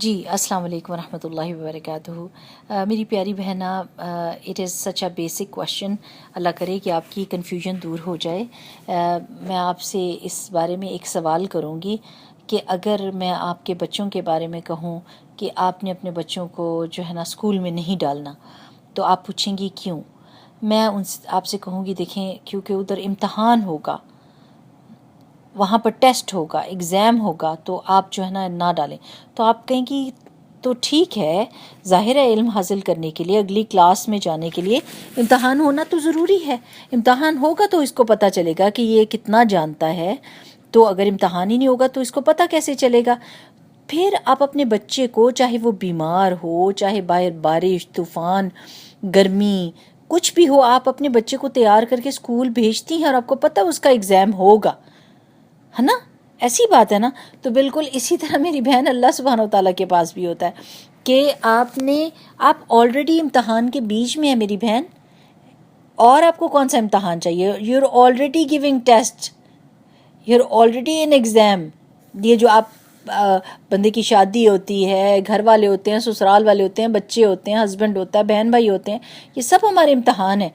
جی السلام علیکم ورحمۃ اللہ وبرکاتہ۔ میری پیاری بہنا، it is such a basic question. اللہ کرے کہ آپ کی کنفیوژن دور ہو جائے۔ میں آپ سے اس بارے میں ایک سوال کروں گی کہ اگر میں آپ کے بچوں کے بارے میں کہوں کہ آپ نے اپنے بچوں کو جو ہے نا اسکول میں نہیں ڈالنا، تو آپ پوچھیں گی کیوں؟ میں آپ سے کہوں گی دیکھیں، کیونکہ ادھر امتحان ہوگا، وہاں پر ٹیسٹ ہوگا، ایگزام ہوگا، تو آپ جو ہے نا نہ ڈالیں۔ تو آپ کہیں گی تو ٹھیک ہے، ظاہر ہے علم حاصل کرنے کے لیے، اگلی کلاس میں جانے کے لیے امتحان ہونا تو ضروری ہے۔ امتحان ہوگا تو اس کو پتہ چلے گا کہ یہ کتنا جانتا ہے، تو اگر امتحان ہی نہیں ہوگا تو اس کو پتہ کیسے چلے گا؟ پھر آپ اپنے بچے کو، چاہے وہ بیمار ہو، چاہے باہر بارش، طوفان، گرمی، کچھ بھی ہو، آپ اپنے بچے کو تیار کر کے اسکول بھیجتی ہیں اور آپ کو پتہ اس کا ایگزام ہوگا، ہے نا؟ ایسی بات ہے نا؟ تو بالکل اسی طرح میری بہن، اللہ سبحانہ و تعالیٰ کے پاس بھی ہوتا ہے کہ آپ آلریڈی امتحان کے بیچ میں ہیں میری بہن، اور آپ کو کون سا امتحان چاہیے؟ You are already giving test, you are already in exam. یہ جو آپ بندے کی شادی ہوتی ہے، گھر والے ہوتے ہیں، سسرال والے ہوتے ہیں، بچے ہوتے ہیں، ہسبینڈ ہوتا ہے، بہن بھائی ہوتے ہیں، یہ سب ہمارے امتحان ہیں۔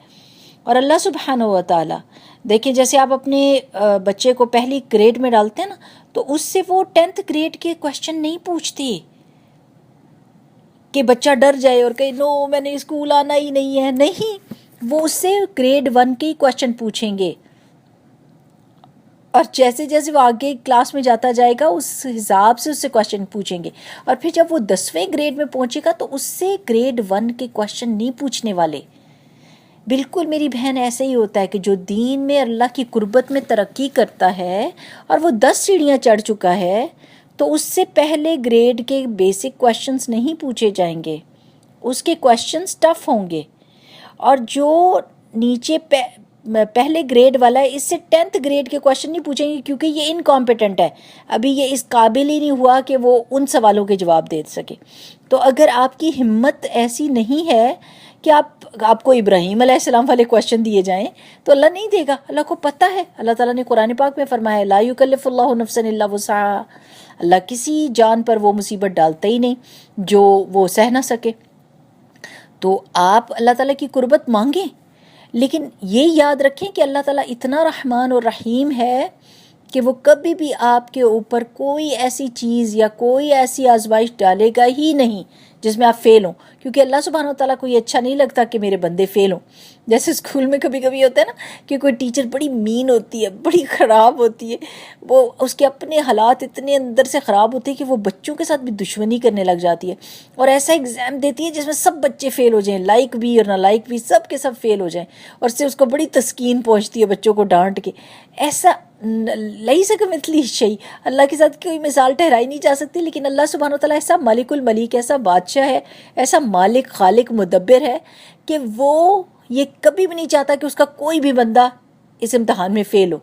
اور اللہ سبحانہ و تعالیٰ، دیکھیں جیسے آپ اپنے بچے کو پہلی گریڈ میں ڈالتے ہیں نا، تو اس سے وہ 10th گریڈ کے کویشچن نہیں پوچھتے کہ بچہ ڈر جائے اور کہے نو میں نے اسکول آنا ہی نہیں ہے، نہیں، وہ اس سے گریڈ 1 کے ہی کویشچن پوچھیں گے، اور جیسے جیسے وہ آگے کلاس میں جاتا جائے گا اس حساب سے اس سے کویشچن پوچھیں گے، اور پھر جب وہ 10ویں گریڈ میں پہنچے گا تو اس سے گریڈ 1 کے کویشچن نہیں پوچھنے والے۔ بالکل میری بہن ایسے ہی ہوتا ہے کہ جو دین میں اللہ کی قربت میں ترقی کرتا ہے اور وہ 10 سیڑھیاں چڑھ چکا ہے، تو اس سے پہلے گریڈ کے بیسک کویشچنز نہیں پوچھے جائیں گے، اس کے کویشچنز ٹف ہوں گے۔ اور جو نیچے پہلے گریڈ والا ہے، اس سے 10th گریڈ کے کویشچن نہیں پوچھیں گے، کیونکہ یہ انکمپیٹنٹ ہے، ابھی یہ اس قابل ہی نہیں ہوا کہ وہ ان سوالوں کے جواب دے سکے۔ تو اگر آپ کی ہمت ایسی نہیں ہے کہ آپ کو ابراہیم علیہ السلام والے کویشچن دیے جائیں، تو اللہ نہیں دے گا، اللہ کو پتہ ہے۔ اللہ تعالیٰ نے قرآن پاک میں فرمایا لا یکلف اللہ نفسا الا وسعها، اللہ کسی جان پر وہ مصیبت ڈالتا ہی نہیں جو وہ سہ نہ سکے۔ تو آپ اللہ تعالیٰ کی قربت مانگیں، لیکن یہ یاد رکھیں کہ اللہ تعالیٰ اتنا رحمان اور رحیم ہے کہ وہ کبھی بھی آپ کے اوپر کوئی ایسی چیز یا کوئی ایسی آزمائش ڈالے گا ہی نہیں جس میں آپ فیل ہوں، کیونکہ اللہ سبحانہ و تعالیٰ کو یہ اچھا نہیں لگتا کہ میرے بندے فیل ہوں۔ جیسے اسکول میں کبھی کبھی ہوتا ہے نا کہ کوئی ٹیچر بڑی مین ہوتی ہے، بڑی خراب ہوتی ہے، وہ اس کے اپنے حالات اتنے اندر سے خراب ہوتے ہیں کہ وہ بچوں کے ساتھ بھی دشمنی کرنے لگ جاتی ہے، اور ایسا ایگزام دیتی ہے جس میں سب بچے فیل ہو جائیں، لائک بھی اور نہ لائک بھی، سب کے سب فیل ہو جائیں، اور اس سے اس کو بڑی تسکین پہنچتی ہے بچوں کو ڈانٹ کے۔ ایسا لیس کمثلہ شیء، اللہ کے ساتھ کوئی مثال ٹھہرائی نہیں جا سکتی، لیکن اللہ سبحانہ وتعالیٰ ایسا مالک الملیک، ایسا بادشاہ ہے، ایسا مالک خالق مدبر ہے کہ وہ یہ کبھی بھی نہیں چاہتا کہ اس کا کوئی بھی بندہ اس امتحان میں فیل ہو۔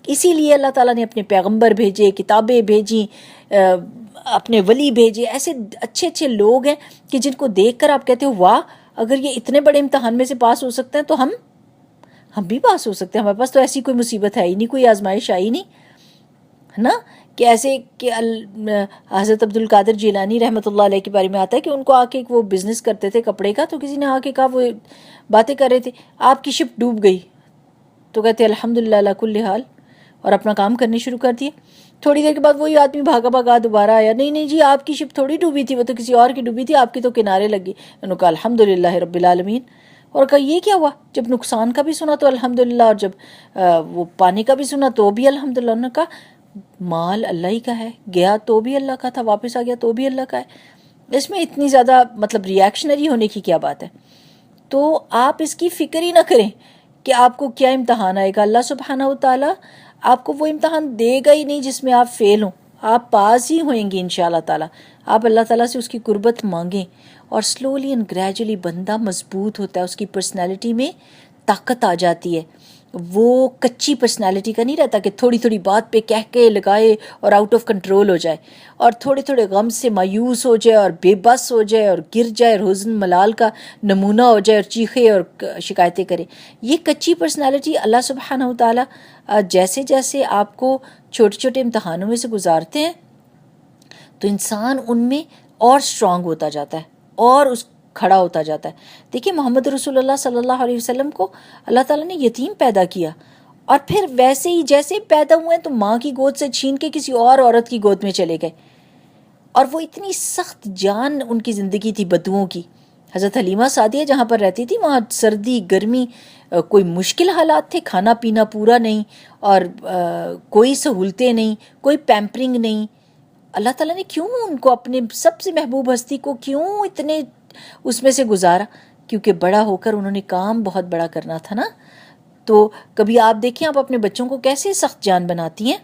اسی لیے اللہ تعالیٰ نے اپنے پیغمبر بھیجے، کتابیں بھیجیں، اپنے ولی بھیجے، ایسے اچھے اچھے لوگ ہیں کہ جن کو دیکھ کر آپ کہتے ہو واہ، اگر یہ اتنے بڑے امتحان میں سے پاس ہو سکتے ہیں تو ہم بھی پاس ہو سکتے ہیں، ہمارے پاس تو ایسی کوئی مصیبت ہے ہی نہیں، کوئی آزمائش آئی نہیں، ہے نا؟ کہ ایسے کہ حضرت عبد القادر جیلانی رحمۃ اللہ علیہ کے بارے میں آتا ہے کہ ان کو آ کے وہ بزنس کرتے تھے کپڑے کا، تو کسی نے آ کے کہا، وہ باتیں کر رہے تھے، آپ کی شپ ڈوب گئی، تو کہتے الحمدللہ علی کل حال، اور اپنا کام کرنے شروع کر دیے۔ تھوڑی دیر کے بعد وہی آدمی بھاگا بھاگا دوبارہ آیا، نہیں نہیں جی آپ کی شپ تھوڑی ڈوبی تھی، وہ تو کسی اور کی ڈوبی تھی، آپ کی تو کنارے لگی۔ انہوں نے کہا الحمدللہ رب العالمین، اور کہا یہ کیا ہوا؟ جب نقصان کا بھی سنا تو الحمدللہ، اور جب وہ پانے کا بھی سنا تو بھی الحمدللہ۔ انہوں نے کہا مال اللہ ہی کا ہے، گیا تو بھی اللہ کا تھا، واپس آ گیا تو بھی اللہ کا ہے، اس میں اتنی زیادہ مطلب ریئیکشنری ہونے کی کیا بات ہے؟ تو آپ اس کی فکر ہی نہ کریں کہ آپ کو کیا امتحان آئے گا۔ اللہ سبحانہ و تعالیٰ آپ کو وہ امتحان دے گا ہی نہیں جس میں آپ فیل ہوں، آپ پاس ہی ہوئیں گے انشاءاللہ تعالیٰ۔ آپ اللہ تعالیٰ سے اس کی قربت مانگیں، اور سلولی اینڈ گریجولی بندہ مضبوط ہوتا ہے، اس کی پرسنالٹی میں طاقت آ جاتی ہے، وہ کچی پرسنالٹی کا نہیں رہتا کہ تھوڑی تھوڑی بات پہ کہہ کے لگائے اور آؤٹ آف کنٹرول ہو جائے، اور تھوڑے تھوڑے غم سے مایوس ہو جائے اور بے بس ہو جائے اور گر جائے اور حزن ملال کا نمونہ ہو جائے اور چیخے اور شکایتیں کرے۔ یہ کچی پرسنالٹی اللہ سبحانہ و تعالیٰ جیسے جیسے آپ کو چھوٹے چھوٹے امتحانوں میں سے گزارتے ہیں تو انسان ان میں اور اسٹرانگ ہوتا جاتا ہے اور اس کھڑا ہوتا جاتا ہے. دیکھیے محمد رسول اللہ صلی اللہ علیہ وسلم کو اللہ تعالیٰ نے یتیم پیدا کیا، اور پھر ویسے ہی جیسے پیدا ہوئے تو ماں کی گود سے چھین کے کسی اور عورت کی گود میں چلے گئے، اور وہ اتنی سخت جان ان کی زندگی تھی بدوؤں کی. حضرت حلیمہ سعدیہ جہاں پر رہتی تھی وہاں سردی گرمی کوئی مشکل حالات تھے، کھانا پینا پورا نہیں، اور کوئی سہولتیں نہیں، کوئی پیمپرنگ نہیں. اللہ تعالیٰ نے کیوں ان کو اپنے سب سے محبوب ہستی کو کیوں اتنے اس میں سے گزارا؟ کیونکہ بڑا ہو کر انہوں نے کام بہت بڑا کرنا تھا نا. تو کبھی آپ دیکھیں آپ اپنے بچوں کو کیسے سخت جان بناتی ہیں،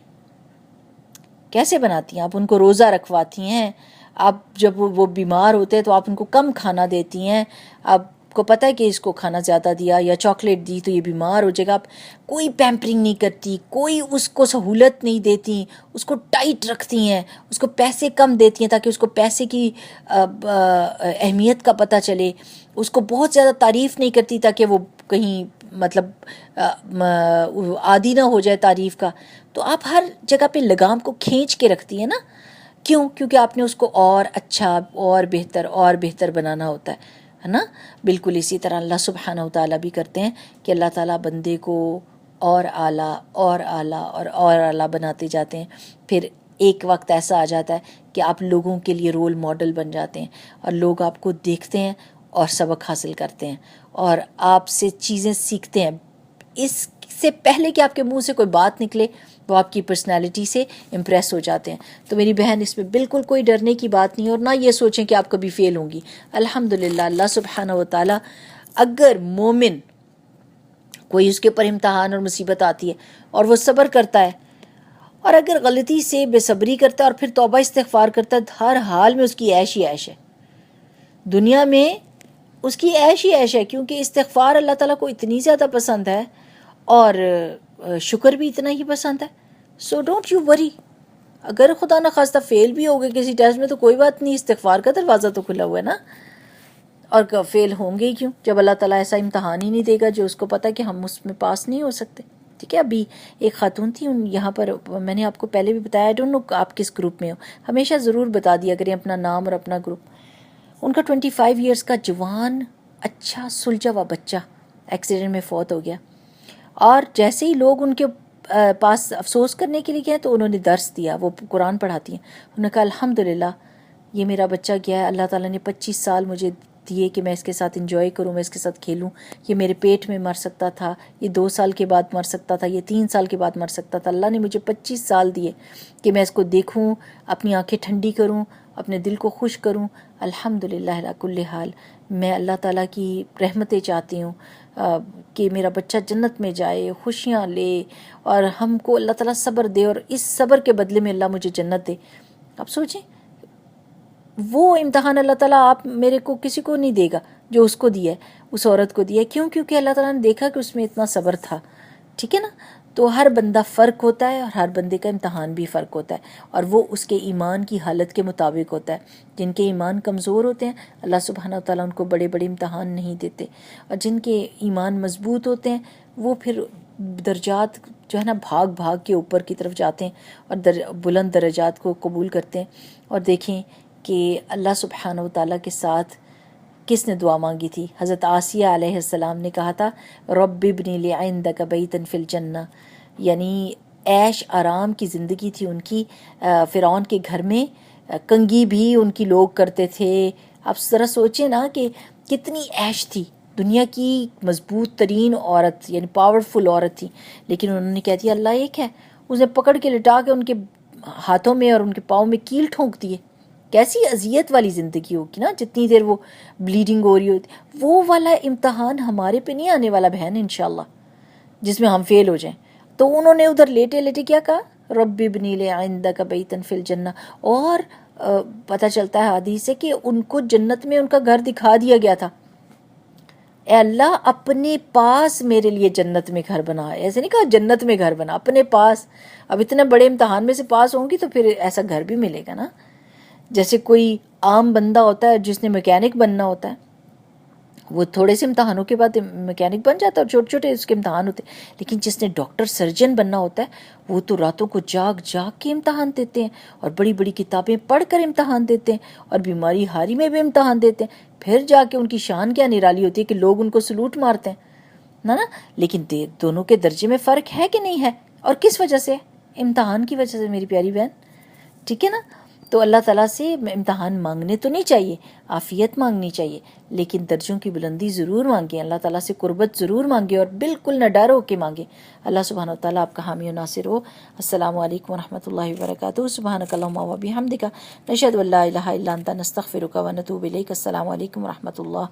کیسے بناتی ہیں. آپ ان کو روزہ رکھواتی ہیں، آپ جب وہ بیمار ہوتے ہیں تو آپ ان کو کم کھانا دیتی ہیں. آپ کو پتہ ہے کہ اس کو کھانا زیادہ دیا یا چاکلیٹ دی تو یہ بیمار ہو جائے گا. آپ کوئی پیمپرنگ نہیں کرتی، کوئی اس کو سہولت نہیں دیتی، اس کو ٹائٹ رکھتی ہیں، اس کو پیسے کم دیتی ہیں تاکہ اس کو پیسے کی اہمیت کا پتہ چلے. اس کو بہت زیادہ تعریف نہیں کرتی تاکہ وہ کہیں مطلب عادی نہ ہو جائے تعریف کا. تو آپ ہر جگہ پہ لگام کو کھینچ کے رکھتی ہیں نا. کیوں؟ کیونکہ آپ نے اس کو اور اچھا اور بہتر بنانا ہوتا ہے نا. بالکل اسی طرح اللہ سبحانہ و تعالیٰ بھی کرتے ہیں کہ اللہ تعالیٰ بندے کو اور اعلیٰ اور اعلیٰ اور اعلیٰ بناتے جاتے ہیں. پھر ایک وقت ایسا آ جاتا ہے کہ آپ لوگوں کے لیے رول ماڈل بن جاتے ہیں، اور لوگ آپ کو دیکھتے ہیں اور سبق حاصل کرتے ہیں اور آپ سے چیزیں سیکھتے ہیں. اس سے پہلے کہ آپ کے منہ سے کوئی بات نکلے وہ آپ کی پرسنالٹی سے امپریس ہو جاتے ہیں. تو میری بہن اس میں بالکل کوئی ڈرنے کی بات نہیں، اور نہ یہ سوچیں کہ آپ کبھی فیل ہوں گی. الحمدللہ اللہ سبحانہ و تعالیٰ اگر مومن کوئی اس کے اوپر امتحان اور مصیبت آتی ہے اور وہ صبر کرتا ہے، اور اگر غلطی سے بے صبری کرتا ہے اور پھر توبہ استغفار کرتا ہے، ہر حال میں اس کی عیش ہی عیش ہے. دنیا میں اس کی عیش ہی عیش ہے، کیونکہ استغفار اللہ تعالیٰ کو اتنی زیادہ پسند ہے اور شکر بھی اتنا ہی پسند ہے. سو ڈونٹ یو وری. اگر خدا نہ خواستہ فیل بھی ہو گئے کسی ٹیسٹ میں تو کوئی بات نہیں، استغفار کا دروازہ تو کھلا ہوا ہے نا. اور فیل ہوں گے ہی کیوں جب اللہ تعالیٰ ایسا امتحان ہی نہیں دے گا جو اس کو پتہ کہ ہم اس میں پاس نہیں ہو سکتے. ٹھیک ہے. ابھی ایک خاتون تھی یہاں پر، میں نے آپ کو پہلے بھی بتایا، ڈونٹ نو آپ کس گروپ میں ہو، ہمیشہ ضرور بتا دیا کریں اپنا نام اور اپنا گروپ. ان کا 25 ایئرس کا جوان اچھا سلجھا ہوا بچہ ایکسیڈنٹ میں فوت ہو گیا. اور جیسے ہی لوگ ان کے پاس افسوس کرنے کے لیے گئے تو انہوں نے درس دیا، وہ قرآن پڑھاتی ہیں. انہوں نے کہا الحمدللہ یہ میرا بچہ گیا ہے، اللہ تعالیٰ نے 25 سال مجھے دیے کہ میں اس کے ساتھ انجوائے کروں، میں اس کے ساتھ کھیلوں. یہ میرے پیٹ میں مر سکتا تھا، یہ 2 سال کے بعد مر سکتا تھا، یہ 3 سال کے بعد مر سکتا تھا. اللہ نے مجھے 25 سال دیے کہ میں اس کو دیکھوں، اپنی آنکھیں ٹھنڈی کروں، اپنے دل کو خوش کروں. الحمدللہ علی کل حال. میں اللہ تعالیٰ کی رحمتیں چاہتی ہوں کہ میرا بچہ جنت میں جائے، خوشیاں لے، اور ہم کو اللہ تعالیٰ صبر دے، اور اس صبر کے بدلے میں اللہ مجھے جنت دے. آپ سوچیں وہ امتحان اللہ تعالیٰ آپ میرے کو کسی کو نہیں دے گا جو اس کو دیا ہے، اس عورت کو دیا ہے. کیوں؟ کیونکہ اللہ تعالیٰ نے دیکھا کہ اس میں اتنا صبر تھا. ٹھیک ہے نا. تو ہر بندہ فرق ہوتا ہے اور ہر بندے کا امتحان بھی فرق ہوتا ہے، اور وہ اس کے ایمان کی حالت کے مطابق ہوتا ہے. جن کے ایمان کمزور ہوتے ہیں اللہ سبحانہ و تعالیٰ ان کو بڑے بڑے امتحان نہیں دیتے، اور جن کے ایمان مضبوط ہوتے ہیں وہ پھر درجات جو ہے نا بھاگ بھاگ کے اوپر کی طرف جاتے ہیں اور بلند درجات کو قبول کرتے ہیں. اور دیکھیں کہ اللہ سبحانہ و تعالیٰ کے ساتھ کس نے دعا مانگی تھی؟ حضرت آسیہ علیہ السلام نے کہا تھا رب ابنی لی عندک بیتا فی الجنہ، یعنی عیش آرام کی زندگی تھی ان کی. فرعون کے گھر میں کنگھی بھی ان کی لوگ کرتے تھے. آپ ذرا سوچیں نا کہ کتنی عیش تھی. دنیا کی مضبوط ترین عورت یعنی پاورفل عورت تھی، لیکن انہوں نے کہہ دیا اللہ ایک ہے. اسے پکڑ کے لٹا کے ان کے ہاتھوں میں اور ان کے پاؤں میں کیل ٹھونک دیے. کیسی اذیت والی زندگی ہوگی نا، جتنی دیر وہ بلیڈنگ ہو رہی ہوتی. وہ والا امتحان ہمارے پہ نہیں آنے والا بہن انشاءاللہ، جس میں ہم فیل ہو جائیں. تو انہوں نے ادھر لیٹے لیٹے کیا کہا رب ابنی لی عندک بیتا فی الجنہ. اور پتہ چلتا ہے حدیث سے کہ ان کو جنت میں ان کا گھر دکھا دیا گیا تھا. اے اللہ اپنے پاس میرے لیے جنت میں گھر بنا. ایسے نہیں کہا جنت میں گھر بنا، اپنے پاس. اب اتنے بڑے امتحان میں سے پاس ہوں گی تو پھر ایسا گھر بھی ملے گا نا. جیسے کوئی عام بندہ ہوتا ہے جس نے میکینک بننا ہوتا ہے، وہ تھوڑے سے امتحانوں کے بعد میکینک بن جاتا ہے اور چھوٹے چھوٹے اس کے امتحان ہوتے ہیں. لیکن جس نے ڈاکٹر سرجن بننا ہوتا ہے وہ تو راتوں کو جاگ جاگ کے امتحان دیتے ہیں اور بڑی بڑی کتابیں پڑھ کر امتحان دیتے ہیں اور بیماری ہاری میں بھی امتحان دیتے ہیں. پھر جا کے ان کی شان کیا نرالی ہوتی ہے کہ لوگ ان کو سلوٹ مارتے ہیں نا. لیکن دونوں کے درجے میں فرق ہے کہ نہیں ہے؟ اور کس وجہ سے؟ امتحان کی وجہ سے میری پیاری بہن. ٹھیک ہے نا. تو اللہ تعالیٰ سے امتحان مانگنے تو نہیں چاہیے، عافیت مانگنی چاہیے، لیکن درجوں کی بلندی ضرور مانگیں، اللہ تعالیٰ سے قربت ضرور مانگیں اور بالکل نہ ڈر ہو کے مانگیں. اللہ سبحانہ وتعالیٰ آپ کا حامی و ناصر ہو. السلام علیکم ورحمۃ اللہ وبرکاتہ. سبحانک اللہم و بحمدک، نشہد ان لا الہ الا انت، نستغفرک و نتوب الیک. السلام علیکم ورحمۃ اللہ.